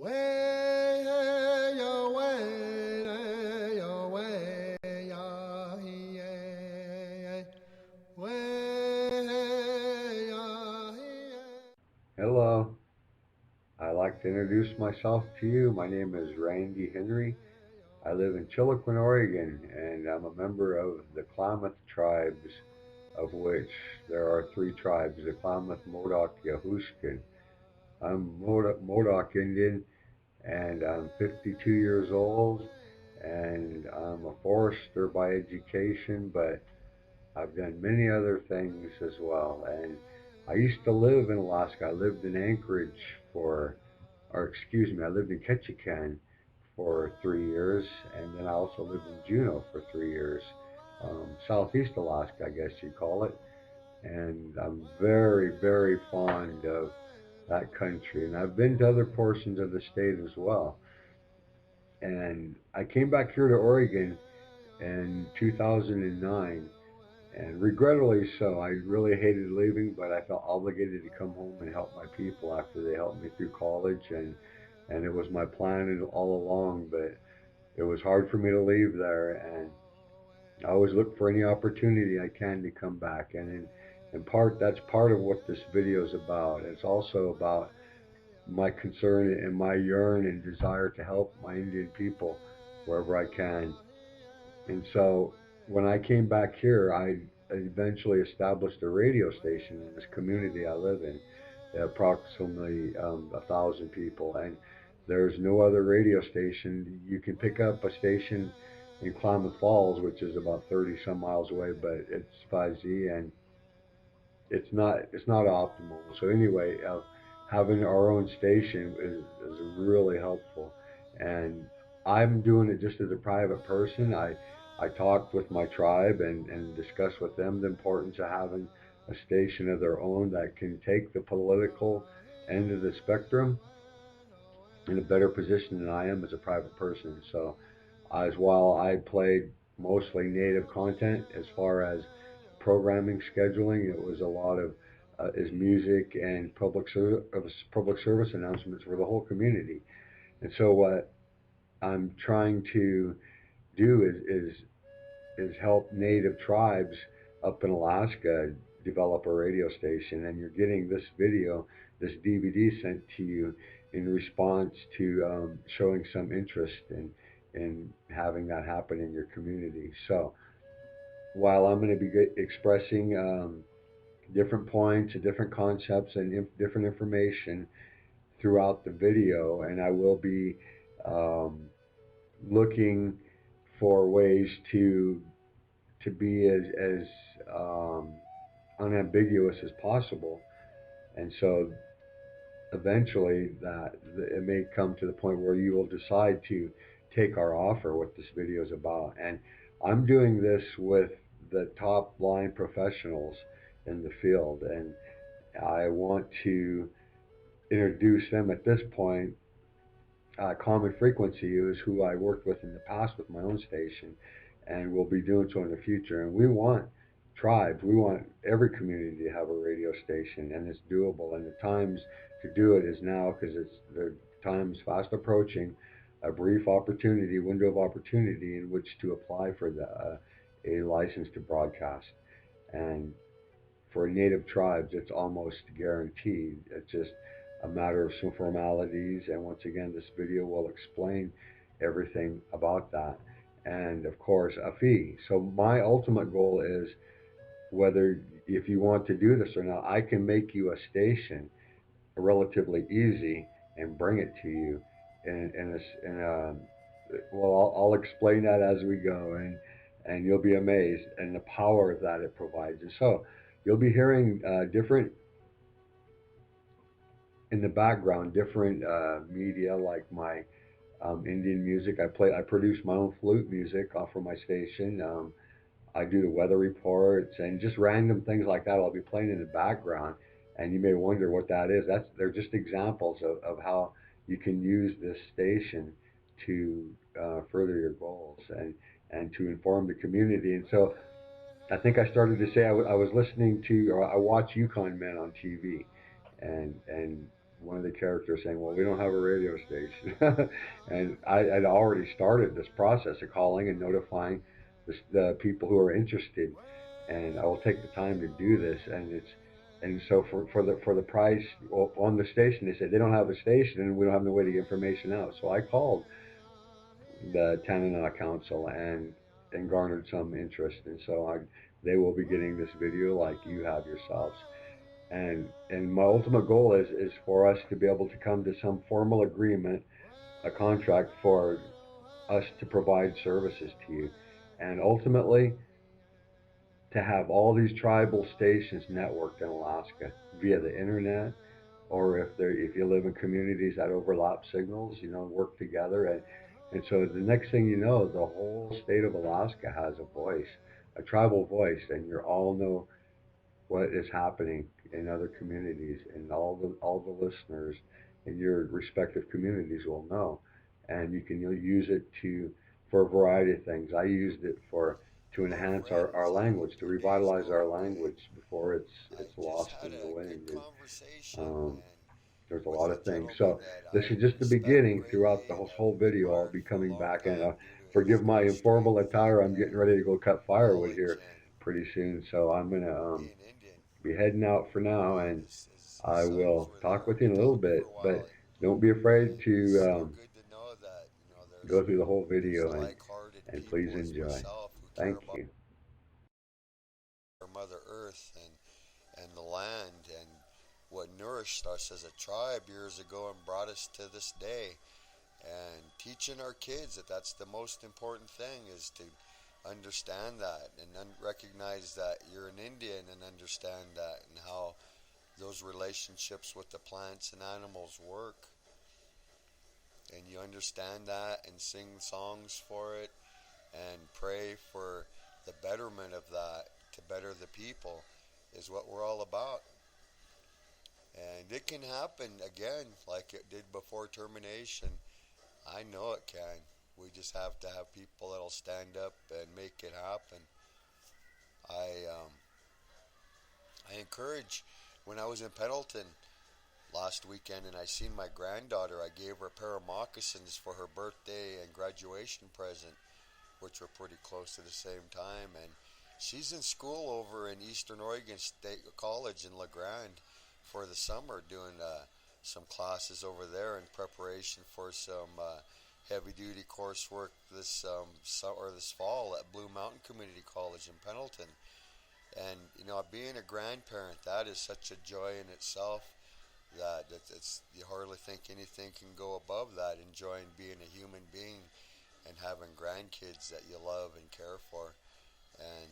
Way away, away, way, Hello, I'd like to introduce myself to you. My name is Randy Henry. I live in Chiloquin, Oregon, and I'm a member of the Klamath tribes, of which there are three tribes, the Klamath, Modoc, Yahushkin. I'm Modoc Indian, and I'm 52 years old, and I'm a forester by education, but I've done many other things as well. And I used to live in Alaska. I lived in Anchorage I lived in Ketchikan for 3 years, and then I also lived in Juneau for 3 years, southeast Alaska, I guess you'd call it. And I'm very, very fond of that country. And I've been to other portions of the state as well. And I came back here to Oregon in 2009, and regrettably so. I really hated leaving, but I felt obligated to come home and help my people after they helped me through college, and it was my plan all along. But it was hard for me to leave there, and I always look for any opportunity I can to come back. And in part, that's part of what this video is about. It's also about my concern and my yearn and desire to help my Indian people wherever I can. And so when I came back here, I eventually established a radio station in this community I live in, approximately 1,000 people. And there's no other radio station. You can pick up a station in Klamath Falls, which is about 30 some miles away, but it's 5Z, and it's not optimal. So anyway, having our own station is really helpful, and I'm doing it just as a private person. I talked with my tribe and discussed with them the importance of having a station of their own that can take the political end of the spectrum in a better position than I am as a private person. So as while I played mostly native content as far as programming scheduling, it was a lot of is music and public service announcements for the whole community. And so what I'm trying to do is help native tribes up in Alaska develop a radio station, and you're getting this video, this DVD sent to you in response to showing some interest in having that happen in your community. So while I'm going to be expressing different points and different concepts and different information throughout the video, and I will be um, looking for ways to be as unambiguous as possible. And so eventually that it may come to the point where you will decide to take our offer, what this video is about. And I'm doing this with the top line professionals in the field, and I want to introduce them at this point. Common Frequency is who I worked with in the past with my own station, and will be doing so in the future. And we want tribes, we want every community to have a radio station, and it's doable. And the times to do it is now, because the time's fast approaching. A brief opportunity, window of opportunity, in which to apply for a license to broadcast. And for native tribes, it's almost guaranteed. It's just a matter of some formalities, and once again, this video will explain everything about that. And of course, a fee. So my ultimate goal is, whether if you want to do this or not, I can make you a station relatively easy and bring it to you in a well, I'll explain that as we go, and you'll be amazed and the power that it provides. And so you'll be hearing different in the background, different media, like my Indian music. I produce my own flute music off of my station. I do the weather reports and just random things like that. I'll be playing in the background, and you may wonder what that is. They're just examples of how you can use this station to further your goals and to inform the community. And so I think I started to say I was listening to, or I watch Yukon Men on TV, and one of the characters saying, "Well, we don't have a radio station," and I'd already started this process of calling and notifying the people who are interested, and I will take the time to do this, and so for the price on the station, they said they don't have a station and we don't have no way to get information out. So I called the tenant council and garnered some interest, and so they will be getting this video like you have yourselves. And my ultimate goal is for us to be able to come to some formal agreement, a contract for us to provide services to you, and ultimately to have all these tribal stations networked in Alaska via the internet, or if you live in communities that overlap signals, work together, and so the next thing you know, the whole state of Alaska has a voice, a tribal voice, and you all know what is happening in other communities, and all the listeners in your respective communities will know, and you can use it for a variety of things. I used it to Well, enhance our friends, language, to today's revitalize our going great. language before I it's just lost had in the a good wind. And conversation um, and there's a with lot a of things. gentleman So that this I is just the respect beginning. Throughout the greatly, have whole video, I'll admired be for a coming long back, and time due to his forgive my great informal strength attire. and I'm getting ready to go cut firewood knowledge here and pretty soon, so I'm gonna being Indian. be heading out for now, And and his I sons will were talk there, and with we you in a little talked for bit. a But while. don't be afraid And it's to so good to know that go through the whole there's video, like-hearted and please people as enjoy. myself who care Thank about you. our Mother Earth and the land and what nourished us as a tribe years ago and brought us to this day. And teaching our kids that that's the most important thing is to understand that and recognize that you're an Indian and understand that and how those relationships with the plants and animals work. And you understand that and sing songs for it and pray for the betterment of that to better the people is what we're all about. And it can happen again like it did before termination. I know it can. We just have to have people that'll stand up and make it happen. I I encourage when I was in Pendleton last weekend and I seen my granddaughter, I gave her a pair of moccasins for her birthday and graduation present, which were pretty close to the same time. And she's in school over in Eastern Oregon State College in La Grande for the summer, doing some classes over there in preparation for some heavy duty coursework this fall at Blue Mountain Community College in Pendleton. And being a grandparent, that is such a joy in itself that it's you hardly think anything can go above that. Enjoying being a human being and having grandkids that you love and care for, and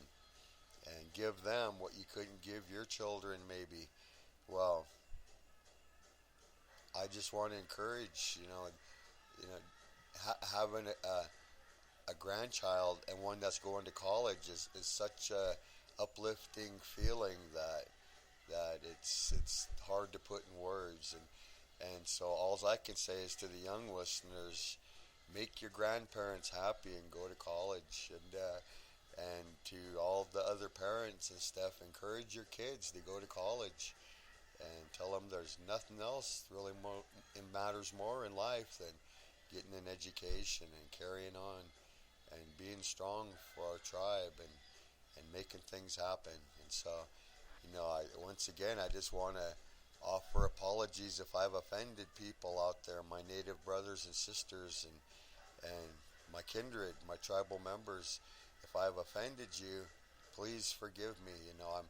give them what you couldn't give your children maybe. Well, I just want to encourage having a grandchild and one that's going to college is such a uplifting feeling that it's hard to put in words. And so all I can say is to the young listeners, make your grandparents happy and go to college. And to all the other parents and stuff, encourage your kids to go to college and tell them there's nothing else really it matters more in life than getting an education and carrying on and being strong for our tribe and making things happen. And so, once again, I just want to offer apologies if I've offended people out there, my native brothers and sisters, and my kindred, my tribal members. If I've offended you, please forgive me. I'm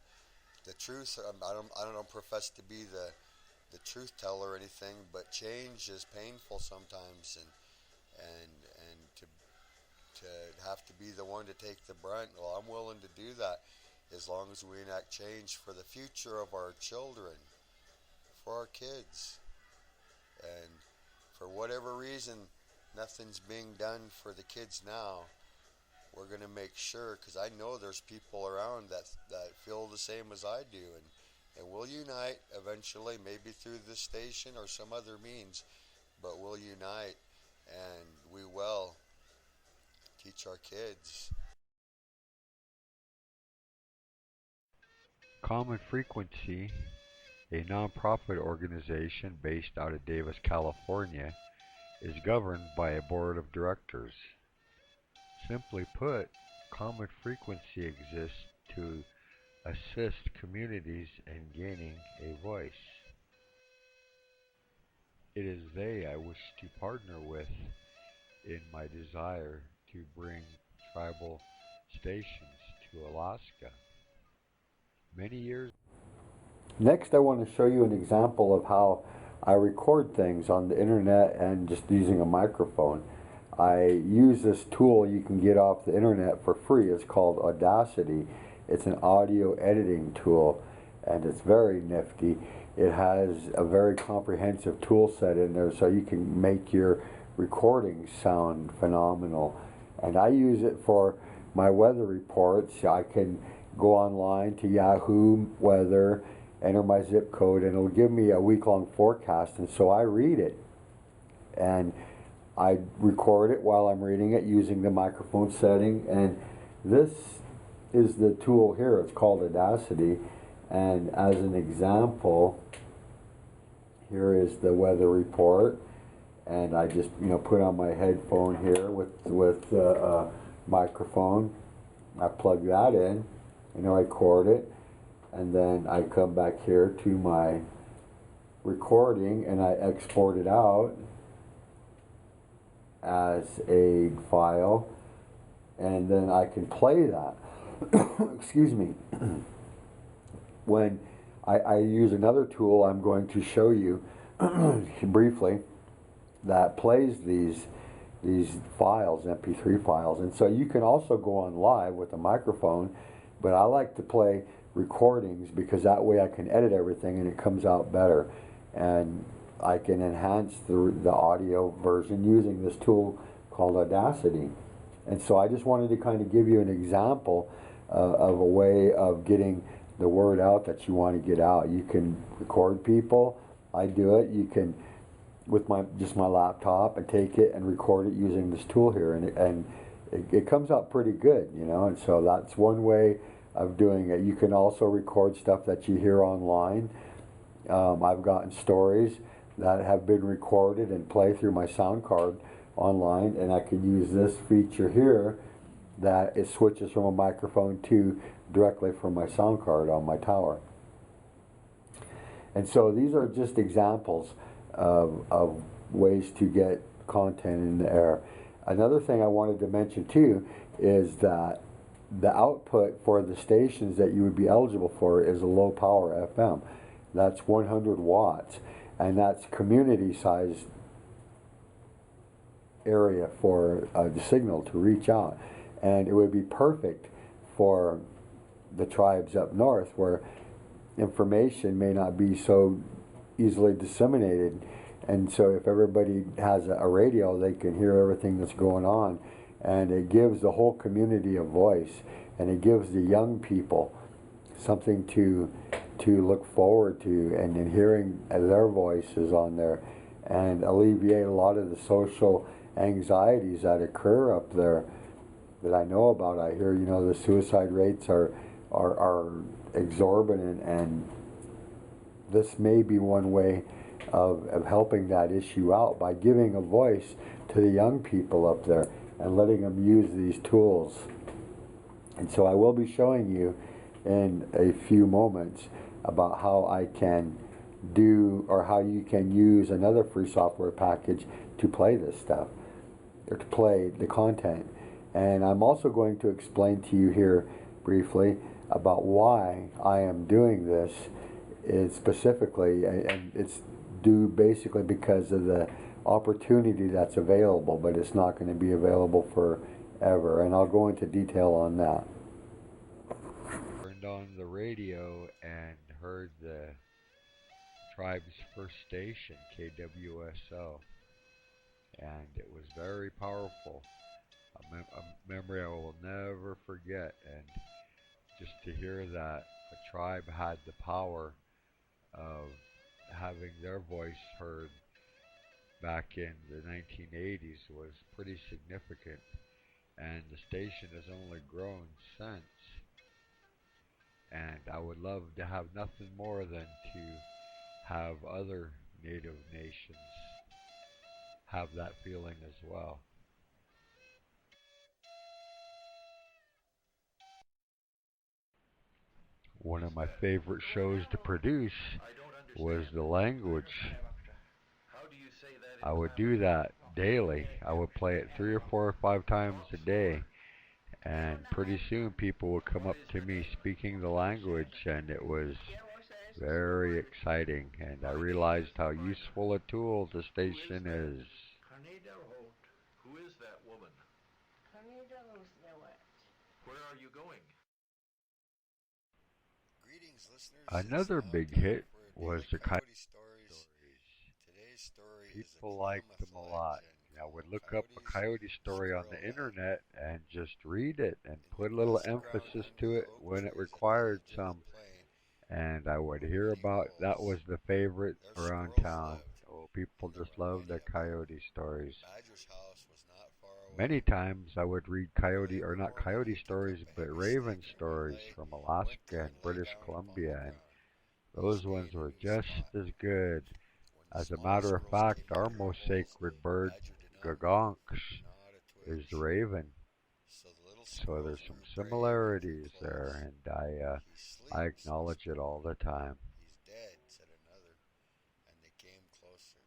the truth. I don't profess to be the truth teller or anything, but change is painful sometimes, and to have to be the one to take the brunt. Well, I'm willing to do that as long as we enact change for the future of our children, for our kids, and for whatever reason, nothing's being done for the kids now. We're going to make sure, because I know there's people around that feel the same as I do, and we'll unite eventually, maybe through this station or some other means, but we'll unite and we will teach our kids. Common frequency a nonprofit organization based out of Davis, California, is governed by a board of directors. Simply put, common frequency exists to assist communities in gaining a voice. It is they I wish to partner with in my desire to bring tribal stations to Alaska. Many years. Next, I want to show you an example of how I record things on the internet and just using a microphone. I use this tool you can get off the internet for free. It's called Audacity. It's an audio editing tool, and it's very nifty. It has a very comprehensive tool set in there so you can make your recordings sound phenomenal. And I use it for my weather reports. I can go online to Yahoo Weather, enter my zip code, and it'll give me a week-long forecast. And so I read it, and I record it while I'm reading it using the microphone setting. And this is the tool here. It's called Audacity. And as an example, here is the weather report. And I just, put on my headphone here with the microphone. I plug that in, I record it, and then I come back here to my recording and I export it out as a file, and then I can play that. Excuse me. When I use another tool I'm going to show you briefly that plays these files, MP3 files. And so you can also go on live with a microphone, but I like to play recordings because that way I can edit everything and it comes out better. And I can enhance the audio version using this tool called Audacity. And so I just wanted to kind of give you an example of a way of getting the word out that you want to get out. You can record people. I do it. You can, with my laptop, and take it and record it using this tool here, and it comes out pretty good, And so that's one way of doing it. You can also record stuff that you hear online. I've gotten stories that have been recorded and play through my sound card online, and I can use this feature here that it switches from a microphone to directly from my sound card on my tower. And so these are just examples of ways to get content in the air. Another thing I wanted to mention too is that the output for the stations that you would be eligible for is a low power FM. That's 100 watts, and that's community sized area for the signal to reach out. And it would be perfect for the tribes up north where information may not be so easily disseminated. And so if everybody has a radio, they can hear everything that's going on. And it gives the whole community a voice. And it gives the young people something to look forward to, and in hearing their voices on there, and alleviate a lot of the social anxieties that occur up there that I know about. I hear, the suicide rates are exorbitant, and this may be one way of helping that issue out by giving a voice to the young people up there and letting them use these tools. And so I will be showing you in a few moments about how I can do, or how you can use another free software package to play this stuff, or to play the content. And I'm also going to explain to you here briefly about why I am doing this is specifically, and it's due basically because of the opportunity that's available, but it's not going to be available forever, and I'll go into detail on that. Turned on the radio and heard the tribe's first station, KWSO, and it was very powerful. A memory I will never forget, and just to hear that a tribe had the power of having their voice heard back in the 1980s was pretty significant, and the station has only grown since. And I would love to have nothing more than to have other native nations have that feeling as well. One of my favorite shows to produce was the language. I would do that daily. I would play it 3 or 4 or 5 times a day, and pretty soon people would come up to me speaking the language, and it was very exciting. And I realized how useful a tool the station is. Who is that woman? Where are you going? Greetings, listeners. It's Another now big time hit for was Daily the coyote Coyote Stories. stories. Today's story is a People liked Klamath them a lot. legend I would called look up a Coyotes coyote story on the Squirrel Land. internet and just read it and In the put a little grassy ground emphasis under to the it oak when it trees at the required edge of the some. plain And I would were hear many about that was wolves. the favorite There around squirrels town. lived, Oh, people and there just were loved many the of them. coyote stories. Badger's house was not far Many away, times I would read so coyote, or every not morning coyote he'd pick up stories, a but heavy raven stick and stories from went Alaska there and and lay British down upon the Columbia, and ground. He those ones stayed in were his just spot. as good. When the As a smaller matter of squirrels came fact, our near their most holes, sacred bird, Badger did not move Gagonks, not a is the twitch. raven. So the little So there's squirrels some grew brave and drew similarities there, close. and He I sleeps, acknowledge it whispered all one. the time. He's dead, said another, and they came closer.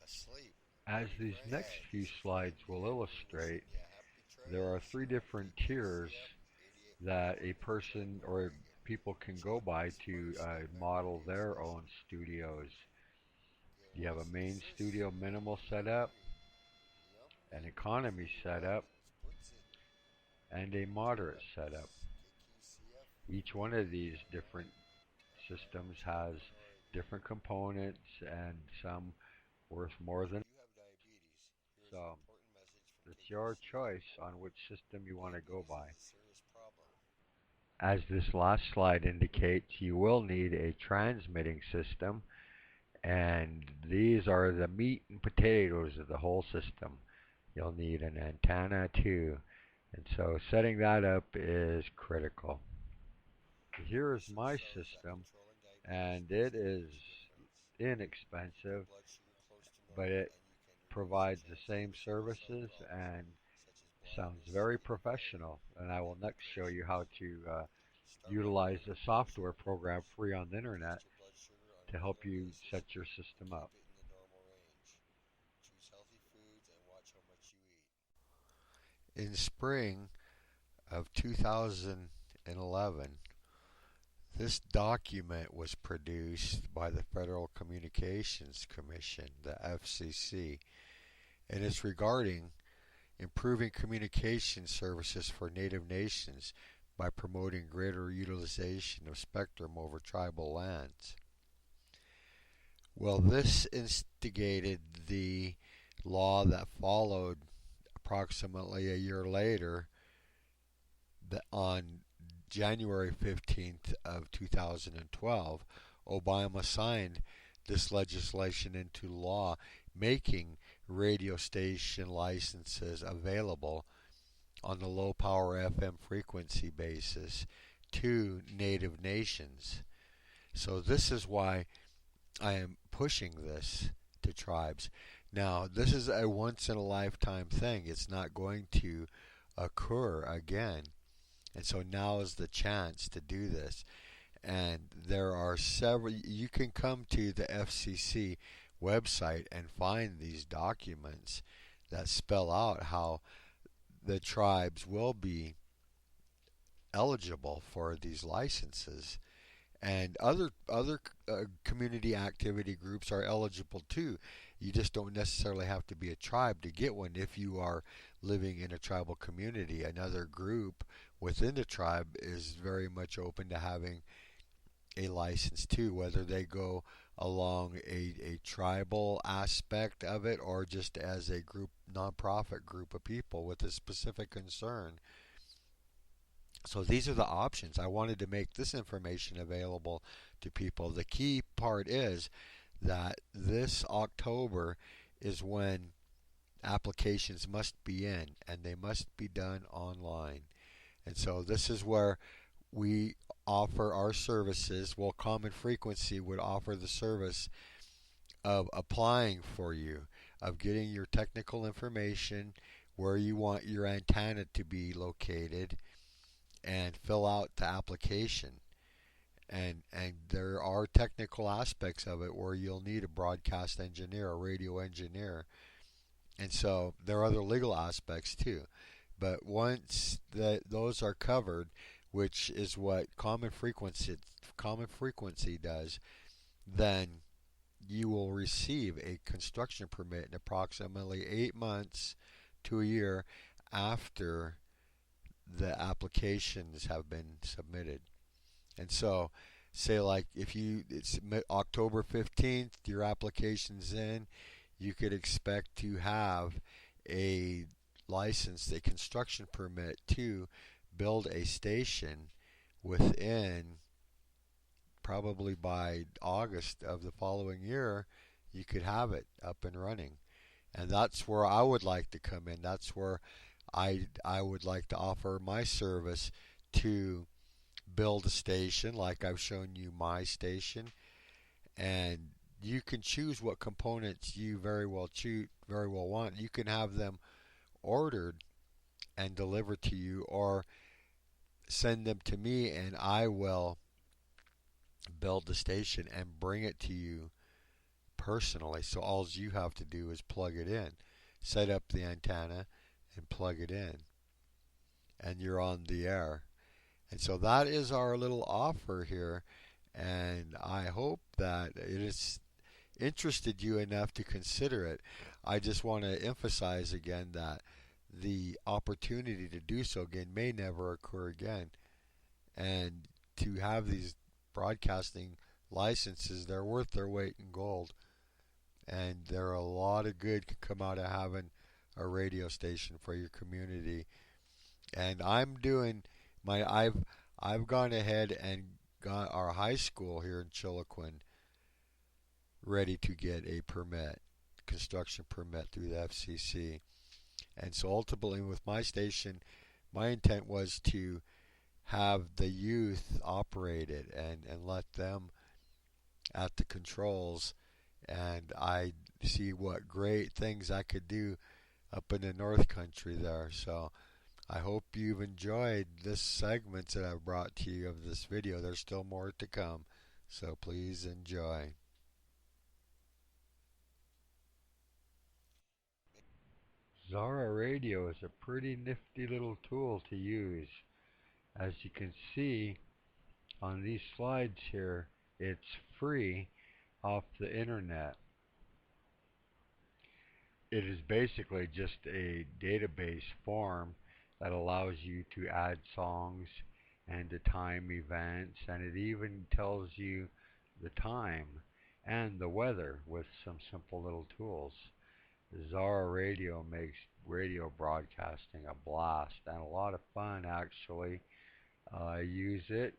Asleep, As these next dead, few his friend slides will Henry illustrate, wishing you happy there are trails. 3 different tiers KQCF 88.1 that a in person Chillicothe, or Oregon. people can go by Chillicothe's to first internet model radio their station. own studios. It You have a was the main studio minimal setup, Cincinnati. Yep, an and economy setup, KY's Putzin. and a moderate setup. Interwebs, KQCF Each one of these 88.1 different FM in systems has Chillicothe, Oregon. different components and some worth more If than. you have diabetes, here is an So important message from it's your KQCF. choice on which system you want to go Diabetes by. is a serious problem. As this last slide indicates, you will need a transmitting system, and these are the meat and potatoes of the whole system. You'll need an antenna too, and so setting that up is critical. Here is Research my shows that system, controlling diabetes and means it living is a sugar fence. Keep inexpensive, blood sugar close to but normal, it and you can reduce the provides the chances same of serious health services problems and such as sounds blindness, very kidney failure, professional. And I will and next show you depression. how to Start by utilize monitoring a your blood software sugar program levels. free on the internet Test your blood sugar on to a help regular you basis set your and system keep up. it in the normal range. Choose healthy foods and watch how much you eat. In spring of 2011, this document was produced by the Federal Communications Commission, the FCC, and it's regarding improving communication services for Native nations by promoting greater utilization of spectrum over tribal lands. Well, this instigated the law that followed approximately a year later, on January 15th of 2012, Obama signed this legislation into law, making radio station licenses available on the low power FM frequency basis to native nations. So this is why I am pushing this to tribes. Now, this is a once in a lifetime thing. It's not going to occur again. And so now is the chance to do this. And there are several, you can come to the FCC website and find these documents that spell out how the tribes will be eligible for these licenses, and other community activity groups are eligible too. You just don't necessarily have to be a tribe to get one if you are living in a tribal community. Another group within the tribe is very much open to having a license too, whether they go along a tribal aspect of it or just as a group, nonprofit group of people with a specific concern. So these are the options. I wanted to make this information available to people. The key part is that this October is when applications must be in, and they must be done online. And so this is where we offer our services. Well, Common Frequency would offer the service of applying for you, of getting your technical information, where you want your antenna to be located, and fill out the application. And there are technical aspects of it where you'll need a broadcast engineer, a radio engineer, and so there are other legal aspects too. But once those are covered, which is what Common Frequency does, then you will receive a construction permit in approximately 8 months to a year after the applications have been submitted. And so, say like if it's October 15th, your application's in, you could expect to have a license, a construction permit to build a station within, probably by August of the following year, you could have it up and running. And that's where I would like to come in. That's where I would like to offer my service to build a station like I've shown you my station, and you can choose what components you very well want. You can have them ordered and delivered to you, or send them to me and I will build the station and bring it to you personally. So all you have to do is plug it in, set up the antenna and plug it in, and you're on the air. And so that is our little offer here, and I hope that it has interested you enough to consider it. I just want to emphasize again that the opportunity to do so again may never occur again. And to have these broadcasting licenses, they're worth their weight in gold. And there are a lot of good can come out of having a radio station for your community. And I've gone ahead and got our high school here in Chiloquin ready to get a permit, construction permit through the FCC. And so ultimately with my station, my intent was to have the youth operate it and let them at the controls, and I see what great things I could do up in the North Country there. So I hope you've enjoyed this segment that I've brought to you of this video. There's still more to come, so please enjoy. Zara Radio is a pretty nifty little tool to use. As you can see on these slides here, it's free off the internet. It is basically just a database form that allows you to add songs and to time events, and it even tells you the time and the weather with some simple little tools. Zara Radio makes radio broadcasting a blast and a lot of fun, actually. I use it,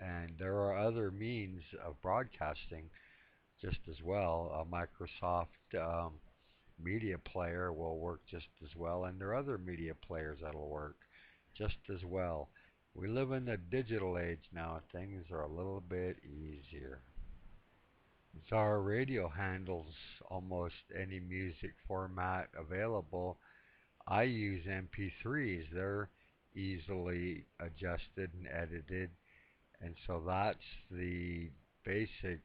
and there are other means of broadcasting just as well. A Microsoft media player will work just as well, and there are other media players that'll work just as well. We live in the digital age now. Things are a little bit easier. Zara Radio handles almost any music format available. I use MP3s. They're easily adjusted and edited, and so that's the basic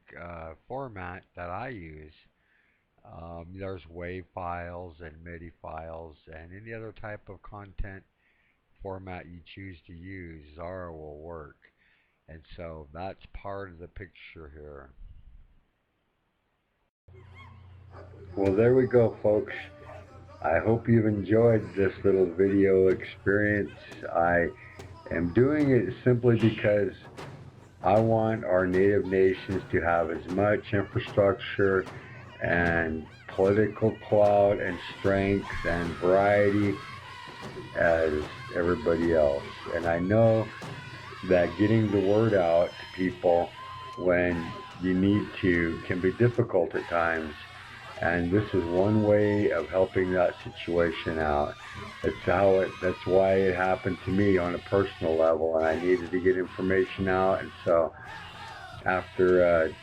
format that I use. There's WAV files and MIDI files and any other type of content format you choose to use, Zara will work. And so that's part of the picture here. Well, there we go, folks. I hope you've enjoyed this little video experience. I am doing it simply because I want our native nations to have as much infrastructure and political clout and strength and variety as everybody else. And I know that getting the word out to people when you need to can be difficult at times. And this is one way of helping that situation out. That's why it happened to me on a personal level, and I needed to get information out. And so after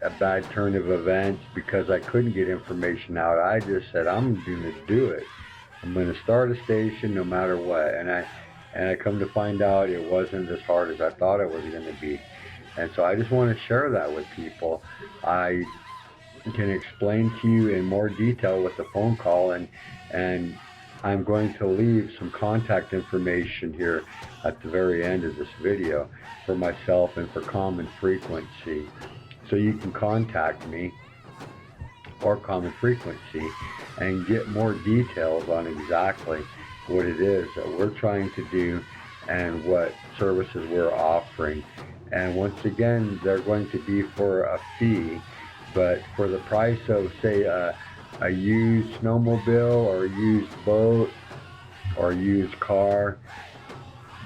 a bad turn of events, because I couldn't get information out, I just said, I'm going to do it. I'm going to start a station no matter what. And I come to find out it wasn't as hard as I thought it was going to be. And so I just want to share that with people. I can explain to you in more detail with a phone call, and I'm going to leave some contact information here at the very end of this video for myself and for Common Frequency. So you can contact me or Common Frequency and get more details on exactly what it is that we're trying to do and what services we're offering. And once again, they're going to be for a fee, but for the price of, say, a used snowmobile or a used boat or a used car,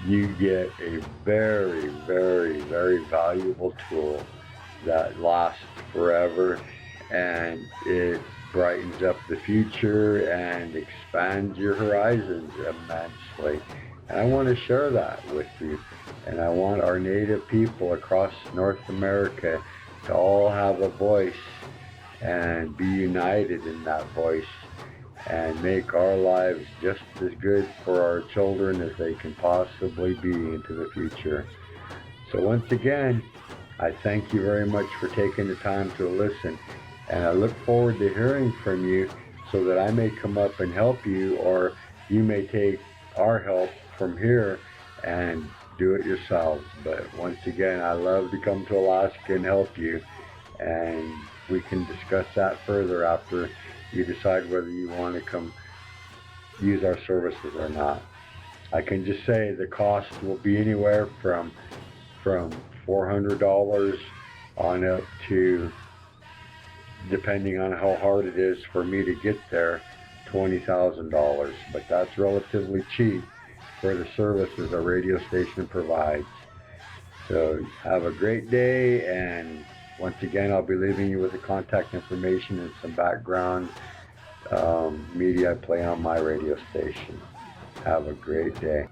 you get a very, very, very valuable tool that lasts forever, and it brightens up the future and expands your horizons immensely. And I want to share that with you. And I want our native people across North America to all have a voice and be united in that voice and make our lives just as good for our children as they can possibly be into the future. So once again, I thank you very much for taking the time to listen, and I look forward to hearing from you so that I may come up and help you, or you may take our help from here and do it yourselves. But once again, I love to come to Alaska and help you, and we can discuss that further after you decide whether you want to come use our services or not. I can just say the cost will be anywhere from $400 on up to, depending on how hard it is for me to get there, $20,000. But that's relatively cheap for the services a radio station provides. So have a great day, and once again, I'll be leaving you with the contact information and some background media I play on my radio station. Have a great day.